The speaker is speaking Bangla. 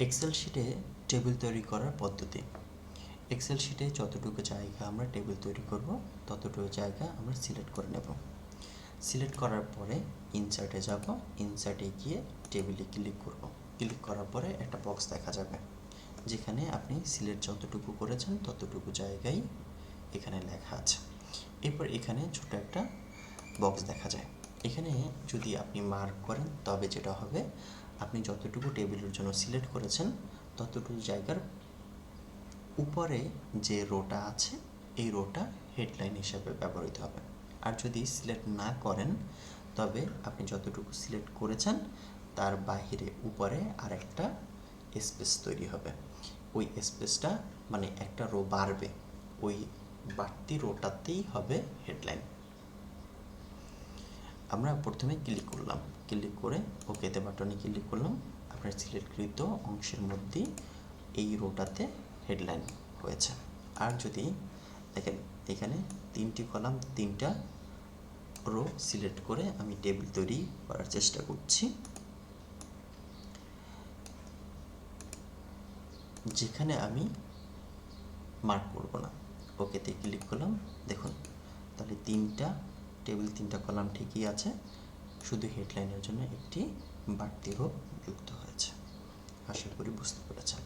এক্সেল শিটে টেবিল তৈরি করার পদ্ধতি। এক্সেল শিটে যতটুকু জায়গা আমরা টেবিল তৈরি করব ততটুকু জায়গা আমরা সিলেক্ট করে নেব। সিলেক্ট করার পরে ইনসার্টে যাব, ইনসার্টে গিয়ে টেবিলে ক্লিক করব। ক্লিক করার পরে একটা বক্স দেখা যাবে, যেখানে আপনি সিলেক্ট যতটুকু করেছেন ততটুকু জায়গায় এখানে লেখা আছে। এরপর এখানে ছোট একটা বক্স দেখা যায়। এখানে যদি আপনি মার্ক করেন তবে যেটা হবে, আপনি যতটুকু টেবিলের জন্য সিলেক্ট করেছেন ততটুকু জায়গার উপরে যে রোটা আছে এই রোটা হেডলাইন হিসেবে ব্যবহৃত হবে। আর যদি সিলেক্ট না করেন তবে আপনি যতটুকু সিলেক্ট করেছেন তার বাহিরে উপরে আরেকটা স্পেস তৈরি হবে। ওই স্পেসটা মানে একটা রো বাড়বে, ওই বাড়তি রোটাতেই হবে হেডলাইন। আমরা প্রথমে ক্লিক করলাম, ক্লিক করে ওকেতে বাটনে ক্লিক করলাম। আপনার সিলেক্টকৃত অংশের মধ্যে এই রোটাতে হেডলাইন হয়েছে। আর যদি দেখেন এখানে 3টি কলাম 3টা রো সিলেক্ট করে আমি টেবিল তৈরি করার চেষ্টা করছি। যেখানে আমি মার্ক করব না, ওকেতে ক্লিক করলাম। দেখুন তাহলে 3টা টেবিল 3টা কলাম ঠিকই আছে, শুধু হেডলাইনের জন্য একটি বাড়তি রো যুক্ত হয়েছে। আশা করি বুঝতে পেরেছেন।